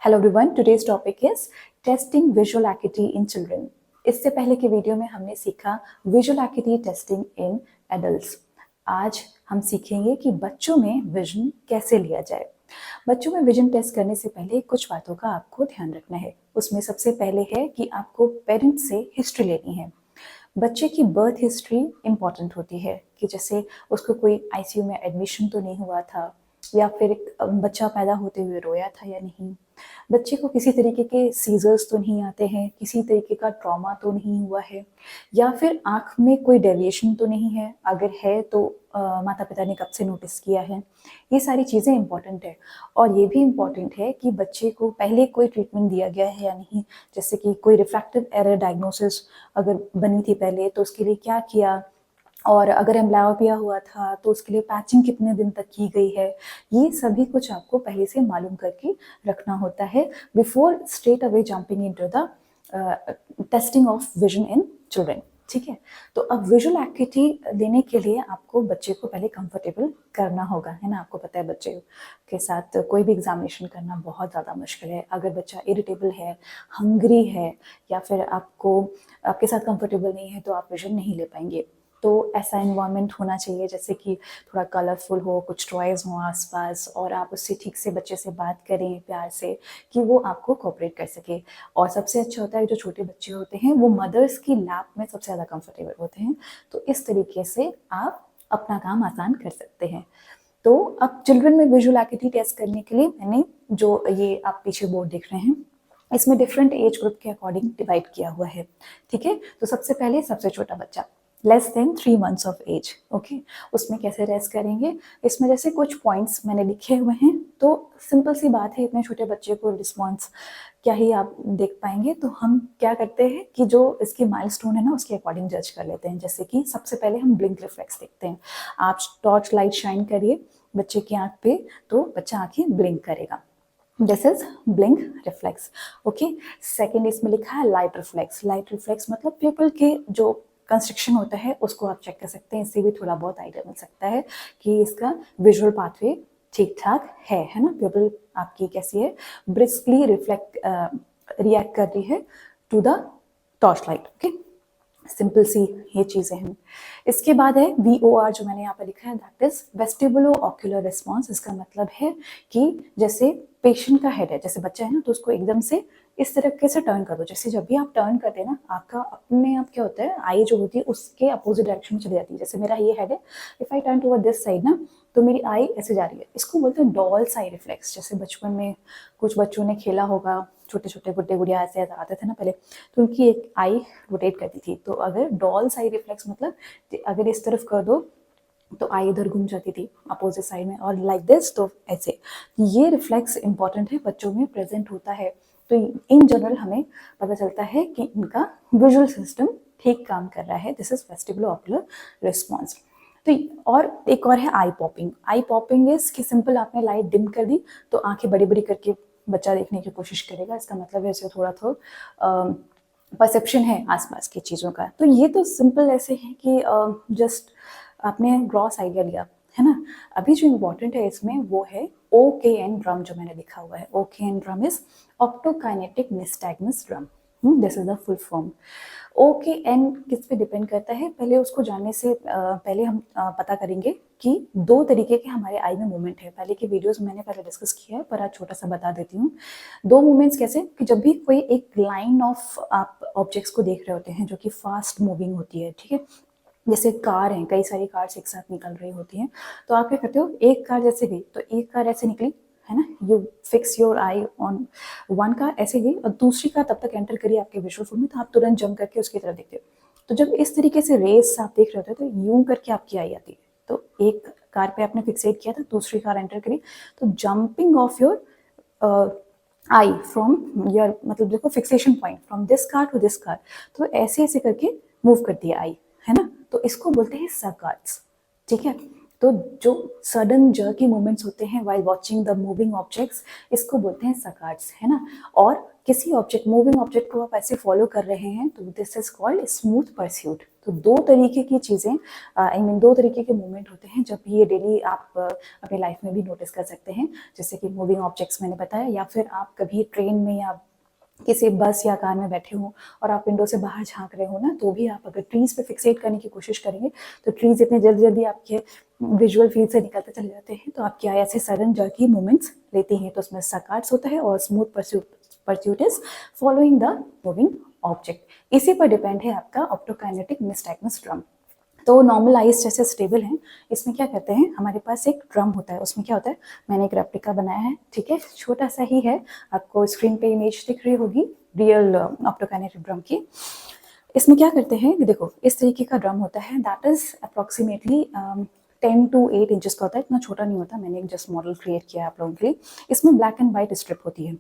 Hello everyone, today's topic is testing visual acuity in children. इससे पहले के video में हमने सीखा visual acuity testing in adults. आज हम सीखेंगे कि बच्चों में विजन कैसे लिया जाए। बच्चों में विजन टेस्ट करने से पहले कुछ बातों का आपको ध्यान रखना है। उसमें सबसे पहले है कि आपको पेरेंट्स से हिस्ट्री लेनी है। बच्चे की बर्थ हिस्ट्री इम्पॉर्टेंट होती है कि जैसे उसको कोई आईसीयू में एडमिशन तो नहीं हुआ था, या फिर बच्चा पैदा होते हुए रोया था या नहीं, बच्चे को किसी तरीके के सीजर्स तो नहीं आते हैं, किसी तरीके का ट्रॉमा तो नहीं हुआ है, या फिर आँख में कोई डेविएशन तो नहीं है, अगर है तो माता पिता ने कब से नोटिस किया है। ये सारी चीज़ें इंपॉर्टेंट है। और ये भी इम्पॉर्टेंट है कि बच्चे को पहले कोई ट्रीटमेंट दिया गया है या नहीं, जैसे कि कोई रिफ्रैक्टिव एरर डायग्नोसिस अगर बनी थी पहले तो उसके लिए क्या किया, और अगर एम्ब्लायोपिया हुआ था तो उसके लिए पैचिंग कितने दिन तक की गई है। ये सभी कुछ आपको पहले से मालूम करके रखना होता है before straight away jumping into the testing of vision in children. ठीक है, तो अब विजुअल एक्टिविटी लेने के लिए आपको बच्चे को पहले कंफर्टेबल करना होगा, है ना। आपको पता है बच्चे के साथ कोई भी एग्जामिनेशन करना बहुत ज़्यादा मुश्किल है। अगर बच्चा इरिटेबल है, हंग्री है, या फिर आपको आपके साथ कंफर्टेबल नहीं है तो आप विजन नहीं ले पाएंगे। तो ऐसा इन्वायरमेंट होना चाहिए जैसे कि थोड़ा कलरफुल हो, कुछ टॉयज़ हों आसपास, और आप उससे ठीक से बच्चे से बात करें प्यार से कि वो आपको कोऑपरेट कर सके। और सबसे अच्छा होता है जो छोटे बच्चे होते हैं वो मदर्स की लैप में सबसे ज़्यादा कंफर्टेबल होते हैं। तो इस तरीके से आप अपना काम आसान कर सकते हैं। तो अब चिल्ड्रन में विजुअल एक्टिविटी टेस्ट करने के लिए मैंने जो ये आप पीछे बोर्ड देख रहे हैं, इसमें डिफरेंट एज ग्रुप के अकॉर्डिंग डिवाइड किया हुआ है। ठीक है, तो सबसे पहले सबसे छोटा बच्चा less than 3 months of age. Okay, उसमें कैसे रेस्ट करेंगे, इसमें जैसे कुछ पॉइंट्स मैंने लिखे हुए हैं। तो सिंपल सी बात है, इतने छोटे बच्चे को रिस्पॉन्स क्या ही आप देख पाएंगे। तो हम क्या करते हैं कि जो इसकी माइलस्टोन है ना उसके अकॉर्डिंग जज कर लेते हैं। जैसे कि सबसे पहले हम ब्लिंक रिफ्लेक्स देखते हैं। आप टॉर्च लाइट शाइन करिए बच्चे की आंख पे तो बच्चा आंखें ब्लिंक करेगा। This is blink reflex. Okay, second इसमें लिखा है लाइट रिफ्लेक्स। लाइट रिफ्लेक्स मतलब पीपल के जो कंस्ट्रक्शन होता है उसको आप चेक कर सकते हैं। इससे भी थोड़ा बहुत आइडिया मिल सकता है कि इसका विजुअल पाथवे ठीक ठाक है ना। पीपल आपकी कैसी है, ब्रिस्कली रिएक्ट कर रही है to the torch light. Okay, simple सी ये चीज़ें हैं। इसके बाद है VOR जो मैंने यहाँ पर लिखा है, that is vestibulo ocular response. इसका मतलब है कि जैसे पेशेंट का हेड है, जैसे बच्चा है ना, तो उसको एकदम से इस तरीके से टर्न कर दो। जैसे जब भी आप टर्न करते हैं ना, आपका अपने आप क्या होता है, आई जो होती है उसके अपोजिट डायरेक्शन में चली जाती है। जैसे मेरा ये हेड है, if I turn toward this side ना, तो मेरी आई ऐसे जा रही है। इसको बोलते हैं डॉल्स आई रिफ्लेक्स। जैसे बचपन में कुछ बच्चों ने खेला होगा, छोटे छोटे गुड्डे गुड़िया ऐसे आते थे ना पहले, तो उनकी एक आई रोटेट करती थी। तो अगर डॉल्स आई रिफ्लेक्स मतलब अगर इस तरफ कर दो तो आई इधर घूम जाती थी अपोजिट साइड में, और लाइक दिस तो ऐसे। ये रिफ्लेक्स इंपॉर्टेंट है, बच्चों में प्रेजेंट होता है। तो इन जनरल हमें पता चलता है कि इनका विजुअल सिस्टम ठीक काम कर रहा है। This is vestibulo ocular response. तो और एक और है eye popping. Eye popping is कि सिंपल आपने लाइट डिम कर दी तो आंखें बड़ी बड़ी करके बच्चा देखने की कोशिश करेगा। इसका मतलब है इसे थोड़ा परसेप्शन है आसपास की चीज़ों का। तो ये तो सिंपल ऐसे है कि जस्ट आपने ग्रॉस आइडिया लिया, है ना। अभी जो इम्पोर्टेंट है इसमें वो है OKN ड्रम जो मैंने लिखा हुआ है। OKN drum is optokinetic nystagmus drum. This is the full form. OKN किस पे डिपेंड करता है, पहले उसको जानने से पहले हम पता करेंगे कि दो तरीके के हमारे आई में मूवमेंट है। पहले के वीडियोस में मैंने पहले डिस्कस किया है, पर आज छोटा सा बता देती हूँ। दो मूवमेंट्स कैसे कि जब भी कोई एक लाइन ऑफ आप ऑब्जेक्ट्स को देख रहे होते हैं जो कि फास्ट मूविंग होती है, ठीक है, जैसे कार हैं, कई सारी कार्स एक साथ निकल रही होती हैं, तो आप क्या करते हो, एक कार जैसे गई तो एक कार ऐसे निकली, है ना, you fix your I on one car, ऐसे गई, और दूसरी कार तब तक एंटर करिए आपके विजुअल फील्ड में, तो आप तुरंत जंप करके उसकी तरफ देखते हो। तो जब इस तरीके से रेस आप देख रहे होते हो तो यूं करके आपकी आई आती है। तो एक कार पे आपने फिक्सेट किया था, दूसरी कार एंटर करी, तो jumping of your eye from your, मतलब देखो fixation point from this car to this car, तो ऐसे ऐसे करके मूव करती है आई, है ना। तो इसको बोलते हैं सर्कार्ड्स। ठीक है, तो जो सडन जर्की मूवमेंट्स होते हैं while watching the moving objects, इसको बोलते हैं सकार्ड्स, है ना। और किसी ऑब्जेक्ट, मूविंग ऑब्जेक्ट को आप ऐसे फॉलो कर रहे हैं तो this is called smooth pursuit. तो दो तरीके की चीज़ें, आई मीन दो तरीके के मूवमेंट होते हैं जब ये डेली आप अपनी लाइफ में भी नोटिस कर सकते हैं, जैसे कि मूविंग ऑब्जेक्ट्स मैंने बताया, या फिर आप कभी ट्रेन में या किसी बस या कार में बैठे हो और आप विंडो से बाहर झांक रहे हो ना, तो भी आप अगर ट्रीज पे फिक्सेट करने की कोशिश करेंगे तो ट्रीज इतने जल्दी जल्दी आपके विजुअल फील्ड से निकलते चले जाते हैं, तो आपके ऐसे सडन जर्की मूवमेंट्स लेती हैं। तो उसमें सकार्ड्स होता है और smooth pursuit is following the moving object. इसी पर डिपेंड है आपका ऑप्टोकाइनेटिक निस्टैग्मस ड्रम। तो नॉर्मल आइस जैसे स्टेबल हैं, इसमें क्या करते हैं, हमारे पास एक ड्रम होता है, उसमें क्या होता है, मैंने एक रेप्लिका बनाया है, ठीक है, छोटा सा ही है, आपको स्क्रीन पे इमेज दिख रही होगी रियल ऑप्टोकाइनेटिक ड्रम की। इसमें क्या करते हैं, देखो इस तरीके का ड्रम होता है, that is approximately 10 to 8 inches का होता है, इतना छोटा नहीं होता, मैंने एक जस्ट मॉडल क्रिएट किया है आप लोगों के लिए। इसमें ब्लैक एंड व्हाइट स्ट्रिप होती है,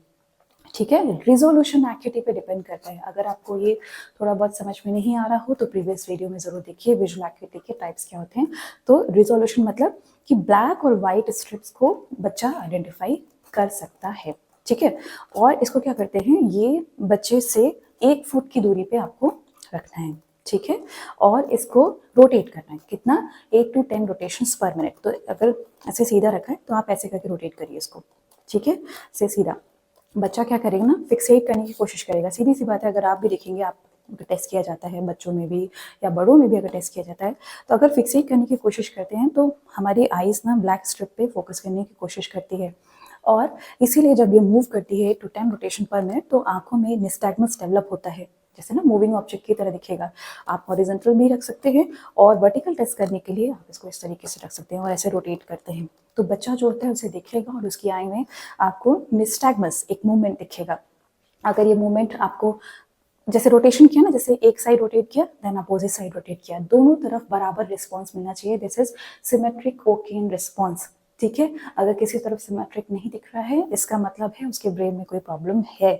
ठीक है। रिजोल्यूशन एक्यूटी पे डिपेंड करता है, अगर आपको ये थोड़ा बहुत समझ में नहीं आ रहा हो तो प्रीवियस वीडियो में जरूर देखिए विजुअल एक्यूटी के टाइप्स क्या होते हैं। तो रिजोल्यूशन मतलब कि ब्लैक और व्हाइट स्ट्रिप्स को बच्चा आइडेंटिफाई कर सकता है, ठीक है। और इसको क्या करते हैं, ये बच्चे से 1 फुट की दूरी पे आपको रखना है, ठीक है, और इसको रोटेट करना है, कितना, 8 to 10 रोटेशंस पर मिनट। तो अगर ऐसे सीधा रखा है तो आप ऐसे करके रोटेट करिए इसको, ठीक है, से सीधा। बच्चा क्या करेगा ना, फिक्सेट करने की कोशिश करेगा, सीधी सी बात है, अगर आप भी देखेंगे, आप टेस्ट किया जाता है बच्चों में भी या बड़ों में भी अगर टेस्ट किया जाता है, तो अगर फिक्सेट करने की कोशिश करते हैं तो हमारी आईज ना ब्लैक स्ट्रिप पे फोकस करने की कोशिश करती है, और इसीलिए जब ये मूव करती है 8 to 10 रोटेशन पर मिनट तो आंखों में निस्टैग्मस डेवलप होता है, जैसे ना मूविंग ऑब्जेक्ट की तरह दिखेगा। आप हॉरिजॉन्टल भी रख सकते हैं और वर्टिकल टेस्ट करने के लिए आप इसको इस तरीके से रख सकते हैं और ऐसे रोटेट करते हैं, तो बच्चा जो होता है उसे दिखेगा और उसकी आई में आपको निस्टैग्मस एक मूवमेंट दिखेगा। अगर ये मूवमेंट आपको जैसे रोटेशन किया ना, जैसे एक साइड रोटेट किया देन अपोजिट साइड रोटेट किया, दोनों तरफ बराबर रिस्पॉन्स मिलना चाहिए, this is symmetric Oaken response, ठीक है। अगर किसी तरफ सिमेट्रिक नहीं दिख रहा है, इसका मतलब है उसके ब्रेन में कोई प्रॉब्लम है,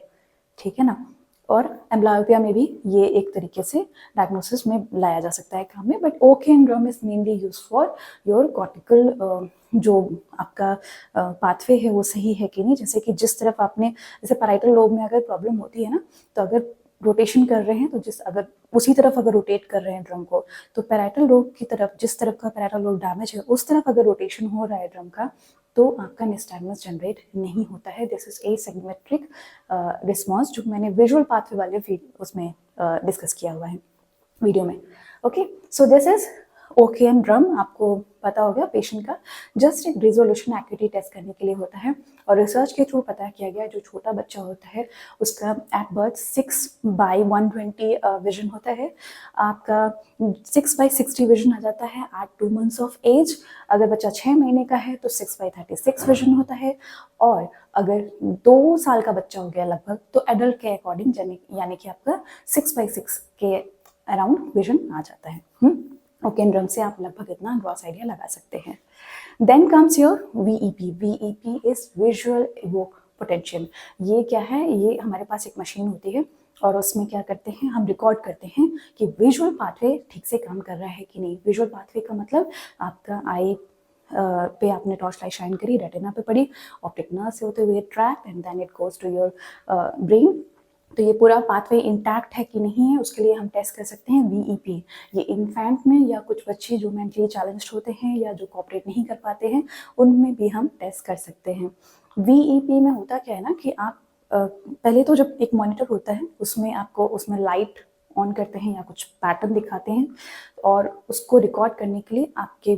ठीक है ना। और एम्ब्लायोपिया में भी ये एक तरीके से डायग्नोसिस में लाया जा सकता है काम में, but Oaken drum is mainly use for your cortical, जो आपका पाथवे है वो सही है कि नहीं, जैसे कि जिस तरफ आपने, जैसे पैराइटल लोब में अगर प्रॉब्लम होती है ना, तो अगर रोटेशन कर रहे हैं तो जिस, अगर उसी तरफ अगर रोटेट कर रहे हैं ड्रम को, तो पैराइटल लोब की तरफ, जिस तरफ का पैराइटल लोब डैमेज है उस तरफ अगर रोटेशन हो रहा है ड्रम का, तो आपका निस्टैग्मस जनरेट नहीं होता है, दिस इज एसिमेट्रिक रिस्पॉन्स, जो मैंने विजुअल पाथवे वाले उसमें डिस्कस किया हुआ है वीडियो में। Okay, so this is OKN drum, आपको पता हो गया पेशेंट का, जस्ट एक रिजोल्यूशन एक्यूटी टेस्ट करने के लिए होता है, और रिसर्च के थ्रू पता किया गया जो छोटा बच्चा होता है उसका एट बर्थ 6/120 विजन होता है, आपका 6/60 विजन आ जाता है एट 2 months ऑफ एज, अगर बच्चा 6 महीने का है तो 6/36 विजन होता है, और अगर 2 साल का बच्चा हो गया लगभग तो एडल्ट के अकॉर्डिंग यानी कि आपका 6/6 के अराउंड विजन आ जाता है। ओकेन ड्रम से आप लगभग इतना ग्रॉस आइडिया लगा सकते हैं। Then comes your VEP. VEP is visual evoked potential. ये क्या है, ये हमारे पास एक मशीन होती है और उसमें क्या करते हैं, हम रिकॉर्ड करते हैं कि विजुअल पाथवे ठीक से काम कर रहा है कि नहीं। विजुअल पाथवे का मतलब आपका आई पे आपने टॉर्च लाइट शाइन करी, रेटिना पे पड़ी, ऑप्टिक नर्व से होते हुए track and then it goes to your brain, तो ये पूरा पाथवे इंटैक्ट है कि नहीं है उसके लिए हम टेस्ट कर सकते हैं वीईपी। ये इन्फेंट में या कुछ बच्चे जो मेंटली चैलेंज्ड होते हैं या जो कोऑपरेट नहीं कर पाते हैं उनमें भी हम टेस्ट कर सकते हैं। वीईपी में होता क्या है ना कि आप पहले तो जब एक मॉनिटर होता है उसमें आपको उसमें लाइट ऑन करते हैं या कुछ पैटर्न दिखाते हैं, और उसको रिकॉर्ड करने के लिए आपके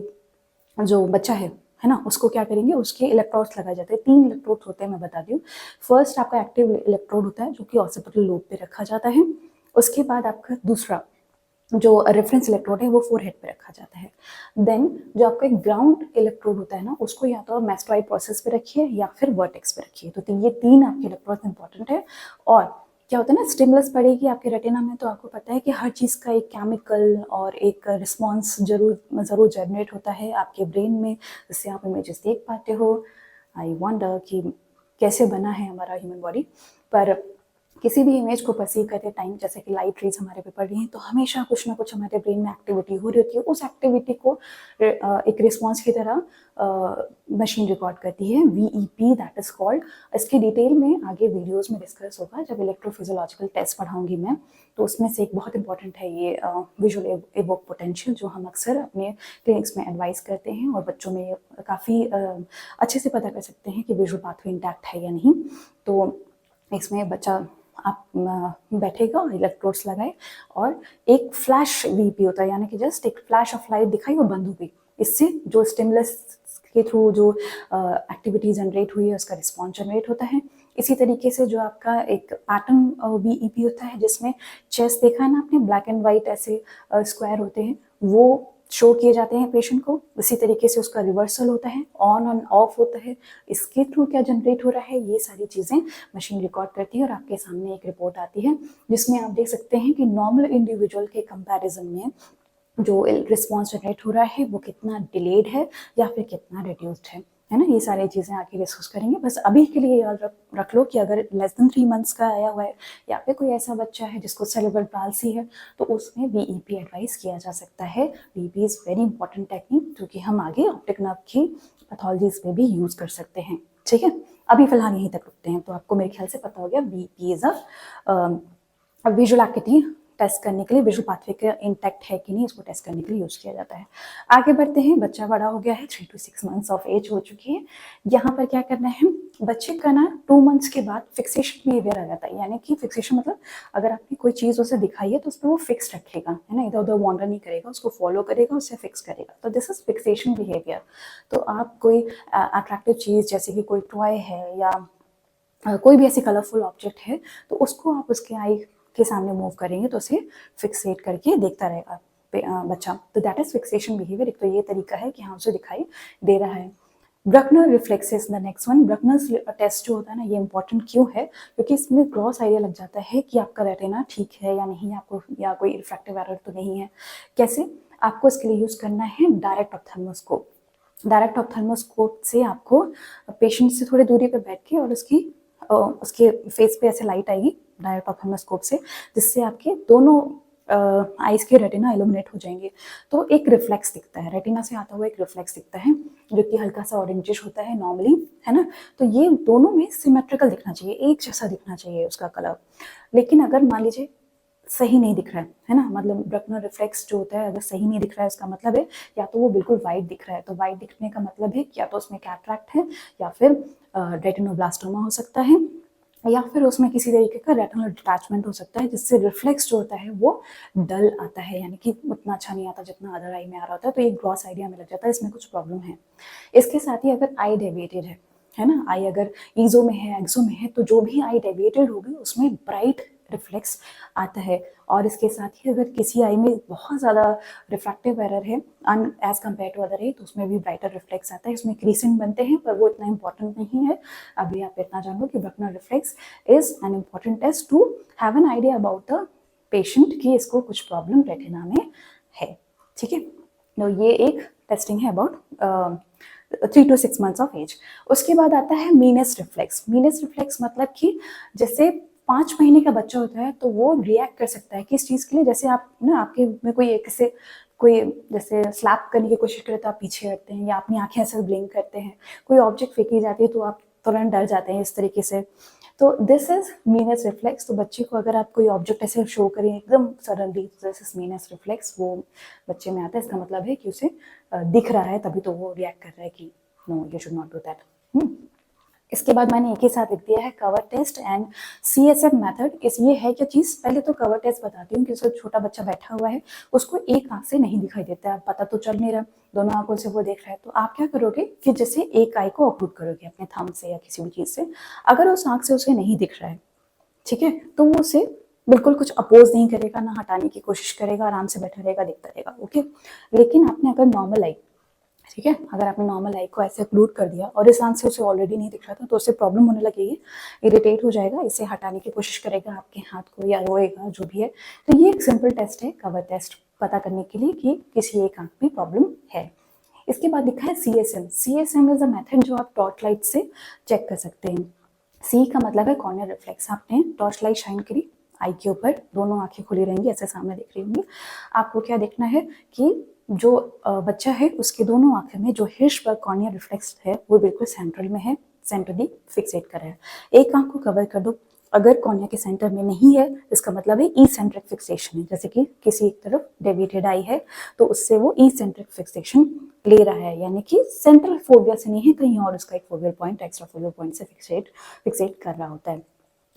जो बच्चा है ना, उसको क्या करेंगे, उसके इलेक्ट्रोड्स लगाए जाते हैं। 3 इलेक्ट्रोड्स होते हैं, मैं बता दूँ। फर्स्ट आपका एक्टिव इलेक्ट्रोड होता है जो कि ऑक्सीपिटल लोब पे रखा जाता है, उसके बाद आपका दूसरा जो रेफरेंस इलेक्ट्रोड है वो फोरहेड पे रखा जाता है। देन जो आपका एक ग्राउंड इलेक्ट्रोड होता है ना, उसको या तो मैस्टोइड प्रोसेस पे रखिए या फिर वर्टेक्स पे रखिए, तो ये 3 आपके इलेक्ट्रोड इंपॉर्टेंट है। और क्या होता है ना, स्टिमुलस पड़ेगी आपके रेटिना में तो आपको पता है कि हर चीज़ का एक केमिकल और एक रिस्पॉन्स ज़रूर जनरेट होता है आपके ब्रेन में, जिससे आप इमेजेस देख पाते हो। आई वंडर कि कैसे बना है हमारा ह्यूमन बॉडी, पर किसी भी इमेज को परसीव करते टाइम, जैसे कि लाइट रेज हमारे पे पड़ रही हैं, तो हमेशा कुछ ना कुछ हमारे ब्रेन में एक्टिविटी हो रही होती है। उस एक्टिविटी को एक रिस्पॉन्स की तरह मशीन रिकॉर्ड करती है, VEP दैट इज कॉल्ड। इसकी डिटेल में आगे वीडियोस में डिस्कस होगा जब इलेक्ट्रोफिजियोलॉजिकल टेस्ट पढ़ाऊंगी मैं। तो उसमें से एक बहुत इंपॉर्टेंट है ये विजुअल एवोक पोटेंशियल, जो हम अक्सर अपने क्लिनिक्स में एडवाइस करते हैं, और बच्चों में काफ़ी अच्छे से पता कर सकते हैं कि विजुअल पाथवे इंटैक्ट है या नहीं। तो इसमें बच्चा आप बैठेगा और इलेक्ट्रोड्स लगाए, और एक फ्लैश VP होता है, यानी कि जस्ट एक फ्लैश ऑफ लाइट दिखाई और बंद हो गई। इससे जो स्टिमुलस के थ्रू जो एक्टिविटी जनरेट हुई है उसका रिस्पॉन्स जनरेट होता है। इसी तरीके से जो आपका एक पैटर्न VEP होता है, जिसमें चेस्ट देखा है ना आपने, ब्लैक एंड वाइट ऐसे स्क्वायर होते हैं, वो शो किए जाते हैं पेशेंट को। इसी तरीके से उसका रिवर्सल होता है, ऑन और ऑफ होता है, इसके थ्रू क्या जनरेट हो रहा है, ये सारी चीज़ें मशीन रिकॉर्ड करती है और आपके सामने एक रिपोर्ट आती है, जिसमें आप देख सकते हैं कि नॉर्मल इंडिविजुअल के कंपैरिजन में जो रिस्पॉन्स जनरेट हो रहा है वो कितना डिलेड है या फिर कितना रिड्यूस्ड है ना। ये सारी चीज़ें आगे डिस्कस करेंगे। बस अभी के लिए याद रख लो कि अगर लेस देन 3 मंथ्स का आया हुआ है, या फिर कोई ऐसा बच्चा है जिसको सेरेब्रल पाल्सी है, तो उसमें VEP एडवाइस किया जा सकता है। VEP is very important technique, जो कि हम आगे ऑप्टिक नर्व की पैथोलॉजीज में भी यूज़ कर सकते हैं। ठीक है, अभी फिलहाल यहीं तक रुकते हैं। तो आपको मेरे ख्याल से पता हो गया VEP is a visual activity test करने के लिए, विजुअल पाथवे का इंटैक्ट है कि नहीं, इसको टेस्ट करने के लिए यूज किया जाता है। आगे बढ़ते हैं। बच्चा बड़ा हो गया है, 3 to 6 मंथ्स ऑफ एज हो चुकी है। यहाँ पर क्या करना है, बच्चे का ना 2 मंथ्स के बाद फिक्सेशन बिहेवियर आ जाता है। यानी कि फिक्सेशन मतलब अगर आपने कोई चीज़ उसे दिखाई है तो उस पर वो फिक्स रखेगा, है ना, इधर उधर वॉन्डर नहीं करेगा, उसको फॉलो करेगा, उसे फिक्स करेगा। तो दिस इज फिक्सेशन बिहेवियर। तो आप कोई अट्रैक्टिव चीज़ जैसे कि कोई टॉय है या कोई भी ऐसी कलरफुल ऑब्जेक्ट है, तो उसको आप उसके आई के सामने मूव करेंगे तो उसे फिक्सेट करके देखता रहेगा बच्चा। तो दैट इज फिक्सेशन बिहेवियर। एक तो ये तरीका है कि हाँ उसे दिखाई दे रहा है। Bruckner reflexes the next one. Bruckner's test जो होता है ना, ये इंपॉर्टेंट क्यों है, क्योंकि इसमें क्रॉस आइडिया लग जाता है कि आपका रेटिना ठीक है या नहीं, आपको या कोई रिफ्रैक्टिव एरर तो नहीं है। कैसे? आपको इसके लिए यूज करना है डायरेक्ट ऑप्थेल्मोस्कोप। डायरेक्ट ऑप्थेल्मोस्कोप से आपको पेशेंट से थोड़ी दूरी पर बैठ के और उसके फेस पे ऐसे लाइट आएगी डायरेक्ट ऑप्थेल्मोस्कोप से, जिससे आपके दोनों आइज के रेटिना इल्यूमिनेट हो जाएंगे। तो एक रिफ्लेक्स दिखता है, रेटिना से आता हुआ एक रिफ्लेक्स दिखता है, जो कि हल्का सा ऑरेंजिश होता है नॉर्मली, है ना। तो ये दोनों में सिमेट्रिकल दिखना चाहिए, एक जैसा दिखना चाहिए उसका कलर। लेकिन अगर मान लीजिए सही नहीं दिख रहा है ना, मतलब ब्रकनर रिफ्लेक्स जो होता है अगर सही नहीं दिख रहा है, इसका मतलब है या तो वो बिल्कुल वाइट दिख रहा है। तो वाइट दिखने का मतलब है कि या तो उसमें कैटरैक्ट है, या फिर रेटिनोब्लास्टोमा हो सकता है, या फिर उसमें किसी तरीके का रेटिनल डिटैचमेंट हो सकता है, जिससे रिफ्लेक्स जो होता है वो डल आता है, यानी कि उतना अच्छा नहीं आता जितना अदर आई में आ रहा होता है। तो ये ग्रॉस आइडिया में लग जाता है, इसमें कुछ प्रॉब्लम है। इसके साथ ही अगर आई डेविएटेड है ना, आई अगर ईजो में है, एक्सो में है, तो जो भी आई डेविएटेड होगी उसमें ब्राइट रिफ्लेक्स आता है। और इसके साथ ही अगर किसी आई में बहुत ज़्यादा रिफ्रैक्टिव एरर है as compare to other eye, तो उसमें भी ब्राइटर रिफ्लेक्स आता है। इसमें क्रीसेंट बनते हैं, पर वो इतना इंपॉर्टेंट नहीं है। अभी आप इतना जान लो कि Bruckner reflex is an important test to have an idea about the patient कि इसको कुछ प्रॉब्लम रेटिना में है। ठीक है, तो ये एक टेस्टिंग है about 3 to 6 months of age. उसके बाद आता है मीनस रिफ्लेक्स। मीनस रिफ्लेक्स मतलब कि जैसे 5 महीने का बच्चा होता है तो वो रिएक्ट कर सकता है किस चीज़ के लिए, जैसे आप ना आपके में कोई जैसे स्लैप करने की कोशिश करे तो आप पीछे हटते हैं, या अपनी आंखें ऐसे ब्लिंक करते हैं, कोई ऑब्जेक्ट फेंकी जाती है तो आप तुरंत डर जाते हैं, इस तरीके से। तो दिस इज मीनस रिफ्लेक्स। तो बच्चे को अगर आप कोई ऑब्जेक्ट ऐसे शो करें एकदम सडनली, दिस इज मीनस रिफ्लेक्स, वो बच्चे में आता है। इसका मतलब है कि उसे दिख रहा है, तभी तो वो रिएक्ट कर रहा है कि no you should not do that. इसके बाद मैंने एक ही साथ लिख दिया है cover test and CSM method. इस ये है क्या चीज़, पहले तो कवर टेस्ट बताती हूँ कि उसको छोटा बच्चा बैठा हुआ है, उसको एक आंख से नहीं दिखाई देता है, पता तो चल नहीं रहा, दोनों आंखों से वो देख रहा है। तो आप क्या करोगे कि जैसे एक आई को ऑक्लूड करोगे अपने थंब से या किसी भी चीज़ से। अगर उस आंख से उसे नहीं दिख रहा है, ठीक है, तो वो उसे बिल्कुल कुछ अपोज नहीं करेगा, ना हटाने की कोशिश करेगा, आराम से बैठा रहेगा, देखता रहेगा। ओके, लेकिन आपने अगर नॉर्मल आई, ठीक है, अगर आपने नॉर्मल आई को ऐसे ऑक्लूड कर दिया और इस आंख से उसे ऑलरेडी नहीं दिख रहा था, तो उससे प्रॉब्लम होने लगेगी, इरिटेट हो जाएगा, इसे हटाने की कोशिश करेगा आपके हाथ को या रोएगा, जो भी है। तो ये एक सिंपल टेस्ट है, कवर टेस्ट, पता करने के लिए कि किसी एक आंख में प्रॉब्लम है। इसके बाद लिखा है CSM। CSM is a method जो आप टॉर्च लाइट से चेक कर सकते हैं। सी का मतलब है कॉर्नियल रिफ्लेक्स। आपने टॉर्च लाइट शाइन करी आई के ऊपर, दोनों आंखें खुली रहेंगी, ऐसे सामने देख रही होंगी। आपको क्या देखना है कि जो बच्चा है उसके दोनों आंखें में जो हिर्शबर्ग कॉर्नियल रिफ्लेक्स है वो बिल्कुल सेंट्रल में है, सेंट्रली फिक्सेट कर रहा है। एक आंख को कवर कर दो, अगर कॉर्निया के सेंटर में नहीं है इसका मतलब है ई सेंट्रिक फिक्सेशन है। जैसे कि किसी एक तरफ डेविएटेड आई है तो उससे वो ई सेंट्रिक फिक्सेशन ले रहा है, यानी कि सेंट्रल फोविया से नहीं है, कहीं और उसका एक foveal point extra foveal point से फिक्सेट कर रहा होता है।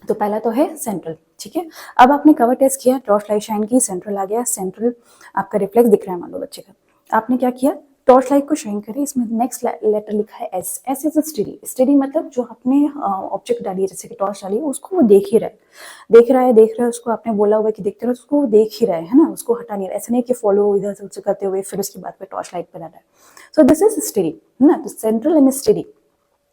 तो पहला तो है सेंट्रल, ठीक है। अब आपने कवर टेस्ट किया, टॉर्च लाइट शाइन की, सेंट्रल आ गया, सेंट्रल आपका रिफ्लेक्स दिख रहा है मान लो बच्चे का। आपने क्या किया, टॉर्च लाइट को शाइन करें, इसमें नेक्स्ट लेटर लिखा है S. S is study. Study मतलब जो आपने ऑब्जेक्ट डाली है, जैसे कि टॉर्च डाली है, उसको वो देख ही रहा है, देख रहा है उसको। आपने बोला हुआ कि देखते रहो, उसको वो देख ही रहा है ना, उसको हटा नहीं रहा। ऐसा नहीं कि फॉलो इधर से उधर करते हुए फिर उसके बाद में टॉर्च लाइट पर डाला है। सो दिस इज स्टडी ना, तो सेंट्रल एंड स्टडी।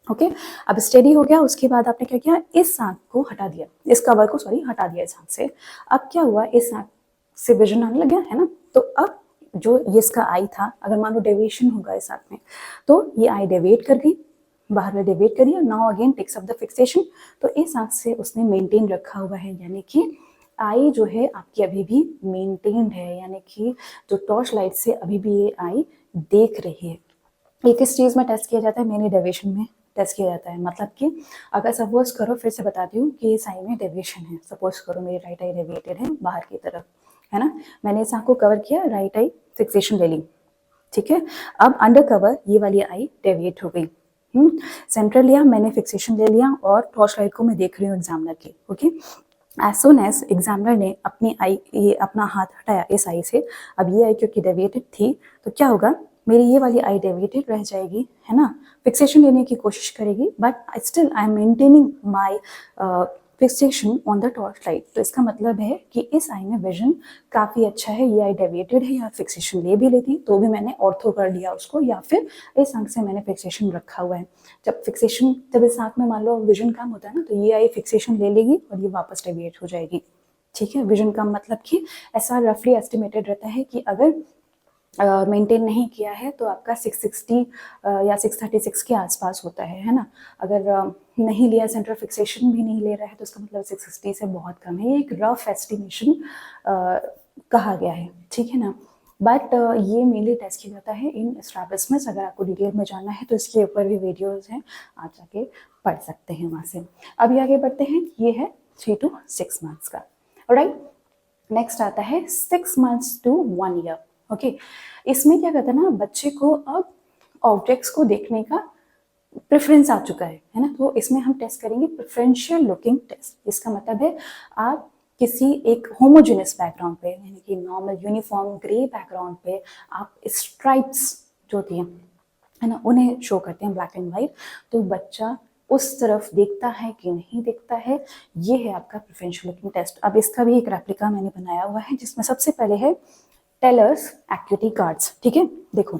ओके अब स्टेडी हो गया, उसके बाद आपने क्या किया, इस आंख को हटा दिया, इस कवर को सॉरी हटा दिया इस आंख से। अब क्या हुआ, इस आंख से विजन आने लग गया है ना। तो अब जो ये इसका आई था, अगर मान लो डेविएशन होगा इस आंख में, तो ये आई डेविएट कर गई, बाहर में डेविएट करिए, now again takes up the fixation. तो इस आंख से उसने मेंटेन रखा हुआ है, यानी कि आई जो है आपकी अभी भी मेंटेन्ड है, यानी कि जो टॉर्च लाइट से अभी भी ये आई देख रही है। ये किस चीज़ में टेस्ट किया जाता है, मेनी डेविएशन में टेस्ट किया जाता है। मतलब कि अगर सपोज करो, फिर से बताती हूँ कि इस आई में डेविएशन है, सपोज करो मेरी राइट आई डेविएटेड है बाहर की तरफ, है ना। मैंने इस आंख को कवर किया, राइट आई फिक्सेशन ले ली, ठीक है। अब अंडर कवर ये वाली आई डेविएट हो गई, सेंट्रल लिया मैंने, फिक्सेशन ले लिया, और टॉर्च लाइट को मैं देख रही हूँ एग्जामिनर की। Okay as soon as examiner ने अपनी आई, ये अपना हाथ हटाया इस आई से, अब ये आई क्योंकि डेविएटेड थी, तो क्या होगा, मेरी ये वाली आई डेविएटेड रह जाएगी, है ना। फिक्सेशन लेने की कोशिश करेगी, but still I am maintaining my fixation on the torch light. तो इसका मतलब है कि इस आई में विजन काफ़ी अच्छा है, ये आई डेविएटेड है, या फिक्सेशन ले भी लेती तो भी मैंने ऑर्थो कर लिया उसको, या फिर इस आंख से मैंने फिक्सेशन रखा हुआ है। जब इस आंख में मान लो विजन कम होता है ना, तो ये आई फिक्सेशन ले लेगी और ये वापस डेविएट हो जाएगी, ठीक है। विजन कम मतलब कि ऐसा रफली एस्टिमेटेड रहता है कि अगर मेंटेन नहीं किया है तो आपका 660 या 636 के आसपास होता है ना। अगर नहीं लिया, सेंट्रल फिक्सेशन भी नहीं ले रहा है, तो इसका मतलब 660 से बहुत कम है। ये एक रफ एस्टिमेशन कहा गया है, ठीक है ना। बट ये मेनली टेस्ट किया जाता है इन स्ट्रैबिस्मस। अगर आपको डिटेल में जानना है तो इसके ऊपर भी वीडियोस हैं, आप जाके पढ़ सकते हैं वहाँ से। अभी आगे बढ़ते हैं, ये है 3 to 6 months का। ऑलराइट, नेक्स्ट आता है 6 months to 1 year। ओके इसमें क्या कहता है ना, बच्चे को अब ऑब्जेक्ट्स को देखने का प्रेफरेंस आ चुका है ना। तो इसमें हम टेस्ट करेंगे प्रेफरेंशियल लुकिंग टेस्ट। इसका मतलब है आप किसी एक होमोजेनस बैकग्राउंड पे, यानी कि नॉर्मल यूनिफॉर्म ग्रे बैकग्राउंड पे आप स्ट्राइप्स जो होती हैं, है ना, उन्हें शो करते हैं ब्लैक एंड वाइट। तो बच्चा उस तरफ देखता है कि नहीं देखता है, ये है आपका प्रेफरेंशियल लुकिंग टेस्ट। अब इसका भी एक रेप्लिका मैंने बनाया हुआ है, जिसमें सबसे पहले है टेलर्स एक्यूटी कार्ड्स, ठीक है। देखो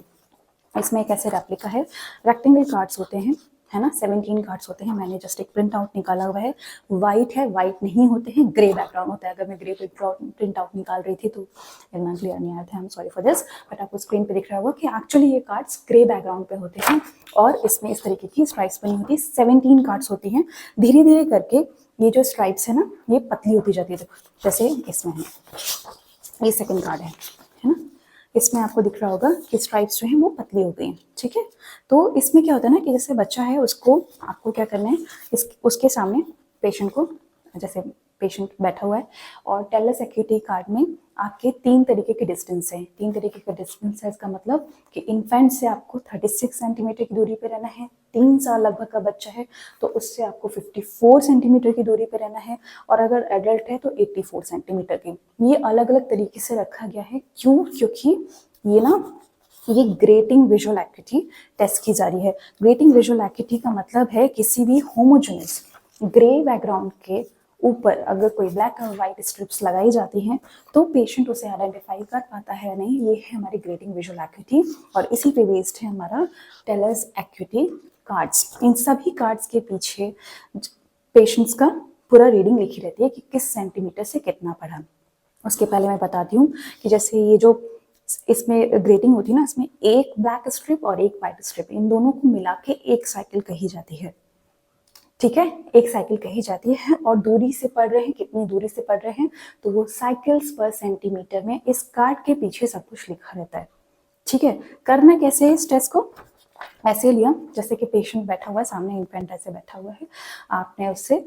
इसमें एक ऐसे रेप्लिका है, रेक्टेंगल कार्ड्स होते हैं, है ना, 17 कार्ड्स होते हैं। मैंने जस्ट एक प्रिंट आउट निकाला हुआ है, वाइट है, वाइट नहीं होते हैं, ग्रे बैकग्राउंड होता है। अगर मैं ग्रे प्रिंट आउट निकाल रही थी तो इतना क्लियर नहीं आया था, I am sorry for this, but आपको स्क्रीन पे दिख रहा होगा कि एक्चुअली ये कार्ड्स ग्रे बैकग्राउंड पे होते हैं और इसमें इस तरीके की स्ट्राइप्स बनी होती है। 17 कार्ड्स होती हैं, धीरे धीरे करके ये जो स्ट्राइप्स है ना, ये पतली होती जाती है। देखो जैसे इसमें है, ये सेकेंड कार्ड है ना, इसमें आपको दिख रहा होगा कि स्ट्राइप्स जो हैं वो पतली हो गई हैं, ठीक है। तो इसमें क्या होता है ना कि जैसे बच्चा है, उसको आपको क्या करना है, उसके सामने पेशेंट को, जैसे पेशेंट बैठा हुआ है और टेलर्स एक्यूटी कार्ड में आपके 3 तरीके के डिस्टेंस हैं। 3 तरीके का डिस्टेंस है, इसका मतलब कि इन्फेंट से आपको 36 सेंटीमीटर की दूरी पे रहना है, 3 साल लगभग का बच्चा है तो उससे आपको 54 सेंटीमीटर की दूरी पे रहना है, और अगर एडल्ट है तो 84 सेंटीमीटर की। ये अलग अलग तरीके से रखा गया है, क्यों, क्योंकि ये ग्रेटिंग विजुअल एक्यूटी टेस्ट की जा रही है। ग्रेटिंग विजुअल एक्यूटी का मतलब है किसी भी होमोजेनस ग्रे बैकग्राउंड के ऊपर अगर कोई ब्लैक और व्हाइट स्ट्रिप्स लगाई जाती हैं तो पेशेंट उसे आइडेंटिफाई कर पाता है या नहीं। ये है हमारी ग्रेटिंग विजुअल एक्यूटी, और इसी पे बेस्ड है हमारा टेलर्स एक्यूटी कार्ड्स। इन सभी कार्ड्स के पीछे पेशेंट्स का पूरा रीडिंग लिखी रहती है कि किस सेंटीमीटर से कितना पढ़ा। उसके पहले मैं बताती हूँ कि जैसे ये जो इसमें ग्रेटिंग होती है ना, इसमें एक ब्लैक स्ट्रिप और एक व्हाइट स्ट्रिप, इन दोनों को मिला के एक साइकिल कही जाती है, ठीक है, एक साइकिल कही जाती है और दूरी से पढ़ रहे हैं, कितनी दूरी से पढ़ रहे हैं, तो वो साइकिल्स पर सेंटीमीटर में इस कार्ड के पीछे सब कुछ लिखा रहता है। ठीक है, करना कैसे है इस टेस्ट को, ऐसे लिया जैसे कि पेशेंट बैठा हुआ है सामने, इन्फेंट ऐसे बैठा हुआ है, आपने उससे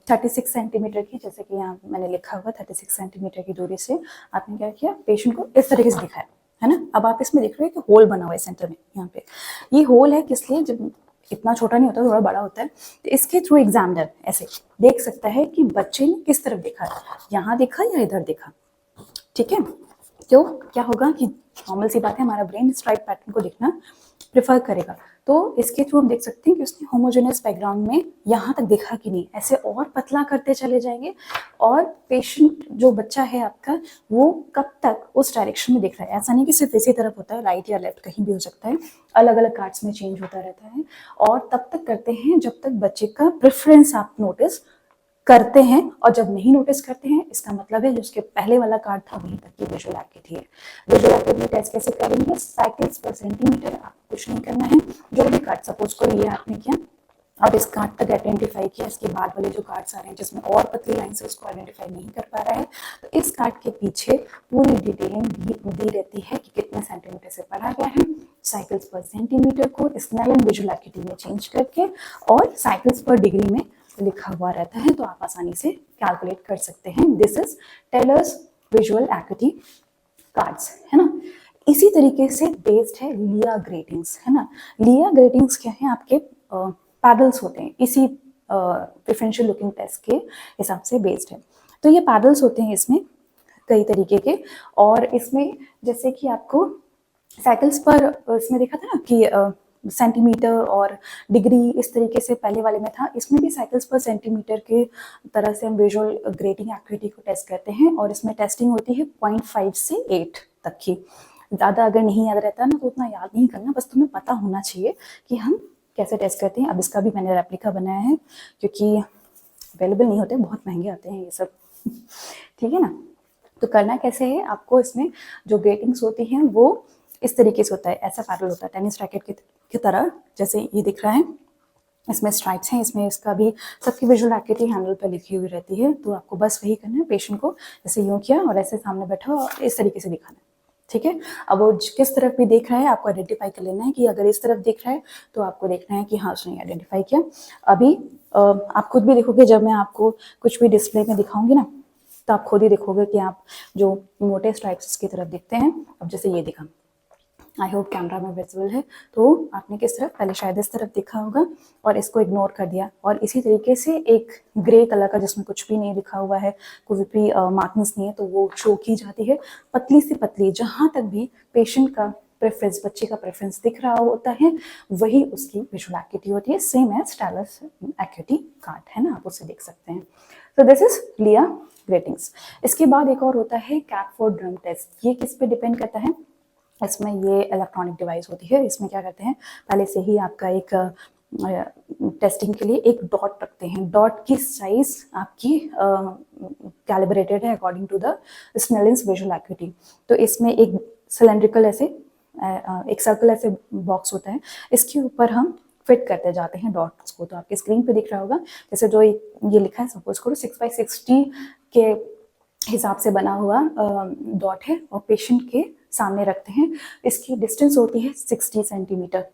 36 सेंटीमीटर की, जैसे कि यहाँ मैंने लिखा हुआ 36 सेंटीमीटर की दूरी से आपने क्या किया, पेशेंट को इस तरीके से दिखाया, है ना। अब आप इसमें देख रहे हो कि होल बना हुआ है सेंटर में, यहाँ पे ये होल है किस लिए, जब इतना छोटा नहीं होता, थोड़ा बड़ा होता है, तो इसके थ्रू एग्जामिनर ऐसे देख सकता है कि बच्चे ने किस तरफ देखा, यहाँ देखा या इधर देखा। ठीक है, तो क्या होगा कि नॉर्मल सी बात है, हमारा ब्रेन स्ट्राइप पैटर्न को देखना प्रेफर करेगा, तो इसके थ्रू हम देख सकते हैं कि उसने होमोजेनियस बैकग्राउंड में यहाँ तक देखा कि नहीं, ऐसे और पतला करते चले जाएंगे और पेशेंट जो बच्चा है आपका वो कब तक उस डायरेक्शन में देख रहा है। ऐसा नहीं कि सिर्फ इसी तरफ होता है, राइट या लेफ्ट कहीं भी हो सकता है, अलग अलग कार्ड्स में चेंज होता रहता है, और तब तक करते हैं जब तक बच्चे का प्रेफरेंस आप नोटिस करते हैं, और जब नहीं नोटिस करते हैं इसका मतलब है जो उसके पहले वाला कार्ड था वहीं तक की विजुअल एक्टिविटी है। विजुअल एक्टिविटी टेस्ट कैसे करेंगे, साइकिल्स पर सेंटीमीटर, आपको कुछ नहीं करना है, जो भी कार्ड सपोज करो ये आपने किया और इस कार्ड तक आइडेंटिफाई किया, इसके बाद वाले जो कार्ड्स आ रहे हैं जिसमें और पतली लाइन से उसको आइडेंटिफाई नहीं कर पा रहा है, तो इस कार्ड के पीछे पूरी डिटेलिंग दी रहती है कि कितने सेंटीमीटर से पढ़ा गया है, साइकिल्स पर सेंटीमीटर को स्नेलन विजुअल एक्टिविटी में चेंज करके और साइकिल्स पर डिग्री में लिखा हुआ रहता है, तो आप आसानी से कैलकुलेट कर सकते हैं। This is Teller's visual activity cards, है ना। इसी तरीके से बेस्ड है लिया ग्रेटिंग्स, है ना। लिया ग्रेटिंग्स क्या है, आपके पैडल्स होते हैं, इसी प्रेफरेंशियल लुकिंग टेस्ट के हिसाब से बेस्ड है। तो ये पैडल्स होते हैं इसमें कई तरीके के, और इसमें जैसे कि आपको साइकिल्स पर इसमें देखा था ना कि सेंटीमीटर और डिग्री इस तरीके से पहले वाले में था, इसमें भी साइकिल्स पर सेंटीमीटर के तरह से हम विजुअल ग्रेटिंग एक्टिविटी को टेस्ट करते हैं, और इसमें टेस्टिंग होती है 0.5 से 8 तक की। ज़्यादा अगर नहीं याद रहता ना तो उतना याद नहीं करना, बस तुम्हें पता होना चाहिए कि हम कैसे टेस्ट करते हैं। अब इसका भी मैंने रेप्लिका बनाया है क्योंकि अवेलेबल नहीं होते, बहुत महंगे आते हैं ये सब। ठीक है ना। तो करना कैसे है, आपको इसमें जो ग्रेटिंग्स होती हैं वो इस तरीके से होता है, ऐसा पैडल होता है टेनिस रैकेट की तरह, जैसे ये दिख रहा है, इसमें स्ट्राइप्स हैं, इसमें इसका भी सबकी विजुअल एक्टिविटी हैंडल पर लिखी हुई रहती है, तो आपको बस वही करना है, पेशेंट को जैसे यूँ किया और ऐसे सामने बैठा और इस तरीके से दिखाना है। ठीक है, अब वो किस तरफ भी देख रहा है आपको आइडेंटिफाई कर लेना है कि अगर इस तरफ देख रहा है तो आपको देखना है कि हाँ उसने आइडेंटिफाई किया। अभी आप खुद भी देखोगे, जब मैं आपको कुछ भी डिस्प्ले में दिखाऊंगी ना तो आप खुद ही देखोगे कि आप जो मोटे स्ट्राइप्स की तरफ दिखते हैं। अब जैसे ये दिखा, आई होप कैमरा में विजिबल है, तो आपने किस तरफ, पहले शायद इस तरफ देखा होगा और इसको इग्नोर कर दिया, और इसी तरीके से एक ग्रे कलर का जिसमें कुछ भी नहीं लिखा हुआ है, कोई भी मार्किंग्स नहीं है, तो वो शो की जाती है पतली से पतली, जहाँ तक भी पेशेंट का प्रेफरेंस, बच्चे का प्रेफरेंस दिख रहा होता है वही उसकी विजुअल एक्टिविटी होती है, same as Teller's activity card, है ना, आप उसे देख सकते हैं। तो दिस इज लिया ग्रेटिंग्स। इसके बाद एक और होता है कैटफोर्ड ड्रम टेस्ट। ये किस पे डिपेंड करता है, इसमें ये इलेक्ट्रॉनिक डिवाइस होती है, इसमें क्या करते हैं, पहले से ही आपका एक टेस्टिंग के लिए एक डॉट रखते हैं, डॉट की साइज आपकी कैलिब्रेटेड है according to the Snellen's visual activity. तो इसमें एक सिलेंड्रिकल ऐसे एक सर्कल ऐसे बॉक्स होता है, इसके ऊपर हम फिट करते जाते हैं डॉट्स को। तो आपके स्क्रीन पे दिख रहा होगा, जैसे जो ये लिखा है, सपोज करो 6x60 के हिसाब से बना हुआ डॉट है और पेशेंट के सामने रखते हैं। इसकी डिस्टेंस होती है 60 सेंटीमीटर,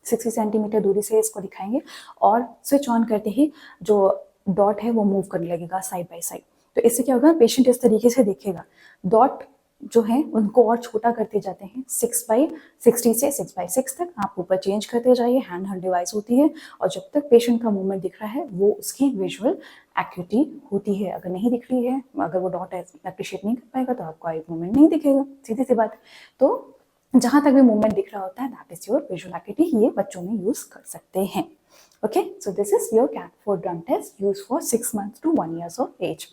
60 सेंटीमीटर दूरी से इसको दिखाएंगे और स्विच ऑन करते ही जो डॉट है वो मूव करने लगेगा साइड बाय साइड। तो इससे क्या होगा, पेशेंट इस तरीके से देखेगा, डॉट जो है उनको और छोटा करते जाते हैं, 6x60 से 6x6 तक आप ऊपर चेंज करते जाइए, हैंड हेल्ड डिवाइस होती है, और जब तक पेशेंट का मूवमेंट दिख रहा है वो उसकी विजुअल एक्टिविटी होती है। अगर नहीं दिख रही है, अगर वो डॉट अप्रिशिएट नहीं कर पाएगा तो आपको आई मूवमेंट नहीं दिखेगा, सीधी सी बात। तो जहां तक भी मूवमेंट दिख रहा होता है that is your visual activity, ये बच्चों में यूज कर सकते हैं। Okay, so this is your Catford drum test use for 6 months to 1 year of एज।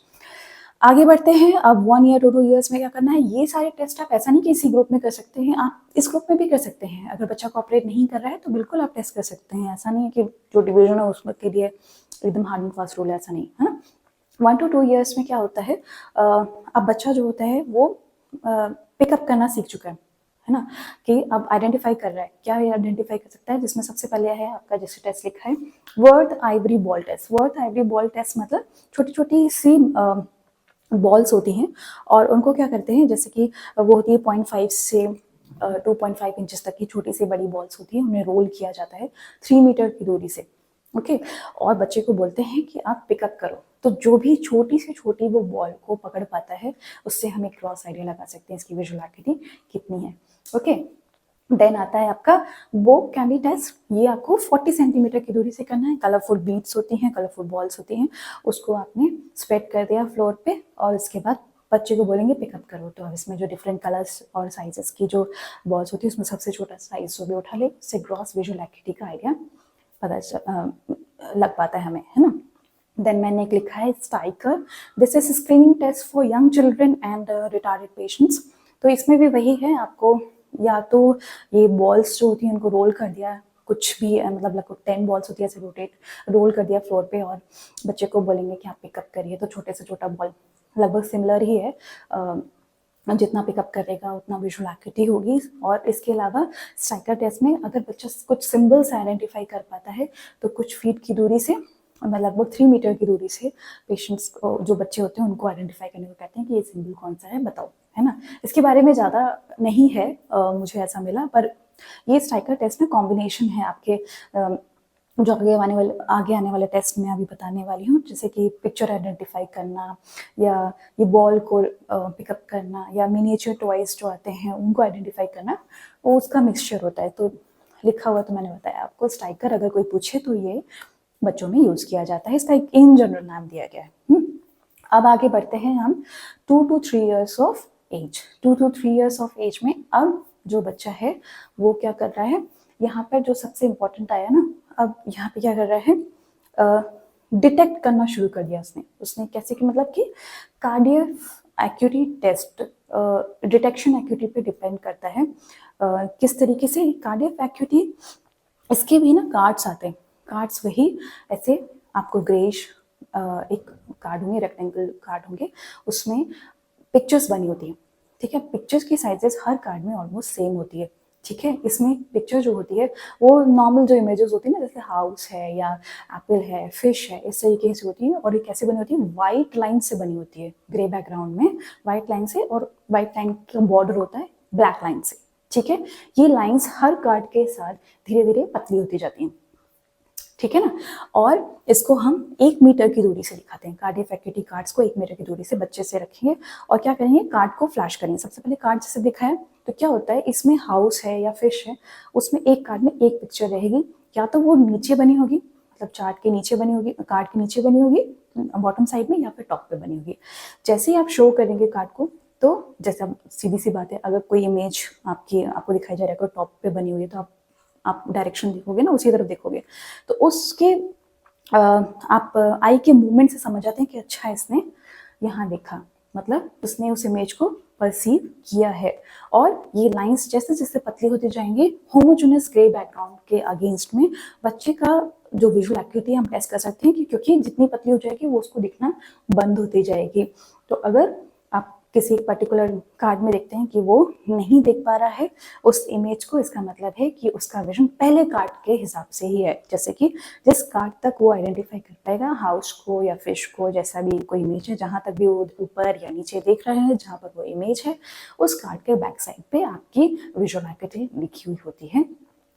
आगे बढ़ते हैं, अब 1 year to 2 years में क्या करना है। ये सारे टेस्ट आप ऐसा नहीं कि इसी ग्रुप में कर सकते हैं, आप इस ग्रुप में भी कर सकते हैं। अगर बच्चा कोऑपरेट नहीं कर रहा है तो बिल्कुल आप टेस्ट कर सकते हैं, ऐसा नहीं है कि जो डिवीजन है उसमें के लिए एकदम हार्ड एंड फास्ट रूल है, ऐसा नहीं है ना। 1 to 2 years में क्या होता है, अब बच्चा जो होता है वो पिकअप करना सीख चुका है है ना, कि अब आइडेंटिफाई कर रहा है, क्या ये आइडेंटिफाई कर सकता है, जिसमें सबसे पहले है आपका जैसे टेस्ट लिखा है Worth ivory ball test. Worth ivory ball test मतलब छोटी छोटी सी बॉल्स होती हैं और उनको क्या करते हैं, जैसे कि वो होती है 0.5 से 2.5 इंचेस तक की छोटी सी बड़ी बॉल्स होती है, उन्हें रोल किया जाता है 3 मीटर की दूरी से। ओके, और बच्चे को बोलते हैं कि आप पिकअप करो, तो जो भी छोटी से छोटी वो बॉल को पकड़ पाता है उससे हम एक क्रॉस आइडिया लगा सकते हैं इसकी विजुअल एक्टिविटी कितनी है। ओके, देन आता है आपका वो कैंडी टेस्ट। ये आपको 40 सेंटीमीटर की दूरी से करना है। कलरफुल बीड्स होती हैं, कलरफुल बॉल्स होती हैं, उसको आपने स्प्रेड कर दिया फ्लोर पे और उसके बाद बच्चे को बोलेंगे पिकअप करो। तो अब इसमें जो डिफरेंट कलर्स और साइजेस की जो बॉल्स होती है उसमें सबसे छोटा साइज जो भी उठा ले, उससे ग्रॉस विजुअल एक्टिविटी का आइडिया लग पाता है हमें, है ना। देन मैंने एक लिखा है Stycar, this is screening test for young children and retarded patients. तो इसमें भी वही है, आपको या तो ये बॉल्स जो होती हैं उनको रोल कर दिया, कुछ भी मतलब लगभग 10 बॉल्स होती है ऐसे रोटेट रोल कर दिया फ्लोर पे और बच्चे को बोलेंगे कि आप पिकअप करिए। तो छोटे से छोटा बॉल लगभग सिमिलर ही है, जितना पिकअप करेगा उतना विजुअल एक्टिविटी होगी। और इसके अलावा स्ट्राइकर टेस्ट में अगर बच्चा कुछ सिंबल्स आइडेंटिफाई कर पाता है तो कुछ फीट की दूरी से लगभग 3 मीटर की दूरी से पेशेंट्स को, जो बच्चे होते हैं उनको आइडेंटिफाई करने को कहते हैं कि ये सिंबल कौन सा है बताओ, है ना। इसके बारे में ज़्यादा नहीं है, मुझे ऐसा मिला, पर ये स्ट्राइकर टेस्ट में कॉम्बिनेशन है आपके जो आगे आने वाले टेस्ट में अभी बताने वाली हूँ, जैसे कि पिक्चर आइडेंटिफाई करना या ये बॉल को पिकअप करना या मिनिएचर टॉयज जो आते हैं उनको आइडेंटिफाई करना, वो उसका मिक्सचर होता है। तो लिखा हुआ तो मैंने बताया आपको स्ट्राइकर, अगर कोई पूछे तो ये बच्चों में यूज किया जाता है, इसका एक इन जनरल नाम दिया गया है। अब आगे बढ़ते हैं हम 2 to 3 years of age. 2 to 3 years of age में अब जो बच्चा है वो क्या कर रहा है, यहाँ पर जो सबसे इम्पोर्टेंट आया ना, अब यहाँ पे क्या कर रहा है, डिटेक्ट करना शुरू कर दिया उसने कैसे कि मतलब कि cardiac acuity test, detection acuity पे डिपेंड करता है किस तरीके से कार्डियक एक्यूटी। इसके भी ना कार्ड्स आते हैं, कार्ड्स वही ऐसे आपको ग्रेश एक कार्ड होंगे, रेक्टेंगल कार्ड होंगे, उसमें पिक्चर्स बनी होती हैं, ठीक है। पिक्चर्स की साइजेस हर कार्ड में ऑलमोस्ट सेम होती है, ठीक है। इसमें पिक्चर जो होती है वो नॉर्मल जो इमेजेस होती है ना, जैसे हाउस है या एप्पल है, फिश है, इस तरीके से होती है। और ये कैसे बनी होती है, वाइट लाइन से बनी होती है, ग्रे बैकग्राउंड में वाइट लाइन से, और वाइट लाइन का बॉर्डर होता है ब्लैक लाइन से, ठीक है। ये लाइंस हर कार्ड के साथ धीरे धीरे पतली होती जाती हैं, ठीक है ना। और इसको हम 1 मीटर की दूरी से दिखाते हैं, कार्डियक एक्यूटी कार्ड्स को 1 मीटर की दूरी से बच्चे से रखेंगे और क्या करेंगे, कार्ड को फ्लैश करेंगे। सबसे पहले कार्ड जैसे दिखाया तो क्या होता है, इसमें हाउस है या फिश है, उसमें एक कार्ड में एक पिक्चर रहेगी, या तो वो नीचे बनी होगी, मतलब चार्ट के नीचे बनी होगी, कार्ड के नीचे बनी होगी बॉटम साइड में, या फिर टॉप पे बनी होगी। जैसे ही आप शो करेंगे कार्ड को, तो जैसे सीधी सी बात है, अगर कोई इमेज आपको दिखाई जा रहा है टॉप पे बनी हुई है, तो आप डायरेक्शन देखोगे ना, उसी तरफ देखोगे, तो उसके आप आई के मूवमेंट से समझ जाते हैं कि अच्छा इसने यहाँ देखा, मतलब उसने उस इमेज को परसीव किया है। और ये लाइंस जैसे जैसे पतली होती जाएंगी होमोजेनस ग्रे बैकग्राउंड के अगेंस्ट में बच्चे का जो विजुअल एक्टिविटी हम टेस्ट कर सकते हैं, कि क्योंकि जितनी पतली हो जाएगी वो उसको दिखना बंद होती जाएगी। तो अगर आप किसी पर्टिकुलर कार्ड में देखते हैं कि वो नहीं देख पा रहा है उस इमेज को, इसका मतलब है कि उसका विजन पहले कार्ड के हिसाब से ही है। जैसे कि जिस कार्ड तक वो आइडेंटिफाई कर पाएगा हाउस को या फिश को, जैसा भी कोई इमेज है, जहां तक भी वो ऊपर या नीचे देख रहे हैं, जहां पर वो इमेज है, उस कार्ड के बैक साइड पे आपकी विजुअल एक्टिविटी लिखी हुई होती है,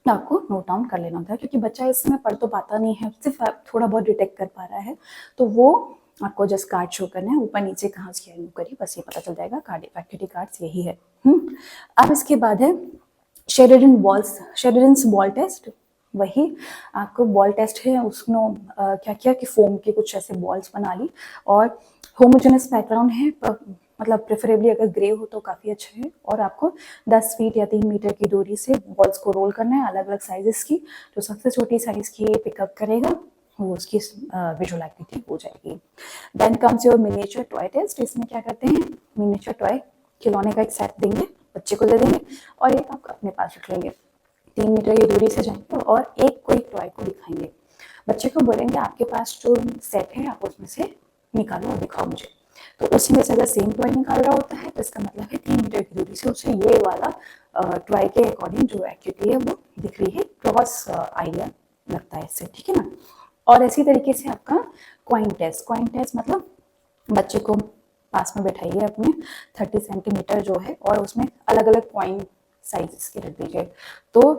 आपको नोट डाउन कर लेना होता है। क्योंकि बच्चा इसमें पढ़ तो पाता नहीं है, सिर्फ थोड़ा बहुत डिटेक्ट कर पा रहा है, तो वो आपको जस्ट कार्ड शो करना है, ऊपर नीचे कहाँ से मूव करिए, बस ये पता चल जाएगा। कार्डियक एक्टिविटी कार्ड्स यही है। अब इसके बाद है शेरिडन्स बॉल टेस्ट। वही आपको बॉल टेस्ट है, उसमें क्या किया कि फोम के कुछ ऐसे बॉल्स बना ली, और होमोजेनस बैकग्राउंड है, मतलब प्रेफरेबली अगर ग्रे हो तो काफ़ी अच्छा है। और आपको 10 फीट या 3 मीटर की दूरी से बॉल्स को रोल करना है, अलग अलग साइजेस की। जो सबसे छोटी साइज की पिकअप करेगा वो उसकी विजुअल एक्टिविटी हो जाएगी। Then comes your miniature toy test. इसमें क्या करते हैं, मिनिएचर टॉय खिलौने का एक सेट देंगे, बच्चे को दे देंगे, और एक आप अपने पास रख लेंगे। 3 मीटर की दूरी से जाएंगे और एक कोई टॉय को दिखाएंगे, बच्चे को बोलेंगे आपके पास जो सेट है आप उसमें से निकालो और दिखाओ मुझे। तो उसी में से अगर सेम टॉय निकाल रहा होता है तो इसका मतलब है 3 मीटर की दूरी से उसे ये वाला ट्राई के अकॉर्डिंग जो एक्यूटी है वो दिख रही है, क्रॉस आइडिया लगता है इससे, ठीक है ना। और इसी तरीके से आपका कॉइन टेस्ट मतलब बच्चे को पास में बैठाइए अपने 30 सेंटीमीटर जो है, और उसमें अलग अलग कॉइन साइज के रख दीजिए, तो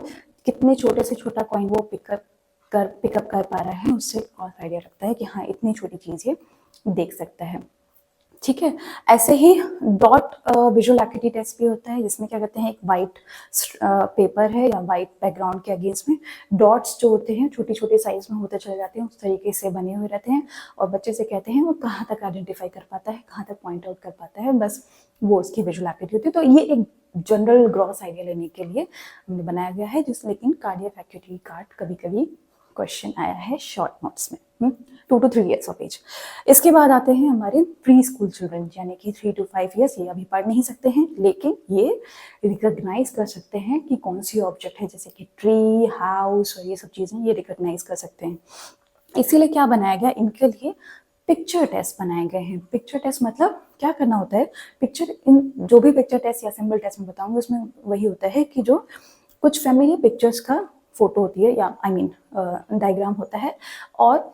कितने छोटे से छोटा कॉइन वो पिकअप कर पा रहा है, उससे क्रॉस आइडिया रखता है कि हाँ इतनी छोटी चीज़ ये देख सकता है, ठीक है। ऐसे ही डॉट विजुअल एक्टिविटी टेस्ट भी होता है, जिसमें क्या करते हैं, एक वाइट पेपर है या वाइट बैकग्राउंड के अगेंस्ट में डॉट्स जो होते हैं छोटी छोटी साइज में होते चले जाते हैं, उस तरीके से बने हुए रहते हैं, और बच्चे से कहते हैं वो कहाँ तक आइडेंटिफाई कर पाता है, कहाँ तक पॉइंट आउट कर पाता है, बस वो उसकी विजुअल एक्टिविटी होती है। तो ये एक जनरल ग्रॉस आइडिया लेने के लिए हमने बनाया गया है, जिस लेकिन कार्डियक एक्टिविटी कार्ड कभी कभी क्वेश्चन आया है शॉर्ट नोट्स में 2 to 3 years ऑफ एज। इसके बाद आते हैं हमारे प्री स्कूल चिल्ड्रन, यानी कि 3 to 5 years। ये अभी पढ़ नहीं सकते हैं, लेकिन ये रिकॉग्नाइज कर सकते हैं कि कौन सी ऑब्जेक्ट है, जैसे कि ट्री, हाउस और ये सब चीज़ें ये रिकॉग्नाइज कर सकते हैं। इसीलिए क्या बनाया गया, इनके लिए पिक्चर टेस्ट बनाए गए हैं। पिक्चर टेस्ट मतलब क्या करना होता है, पिक्चर इन जो भी पिक्चर टेस्ट या सिंबल टेस्ट में बताऊंगी उसमें वही होता है कि जो कुछ फैमिली पिक्चर्स का फोटो होती है, या आई मीन डायग्राम होता है, और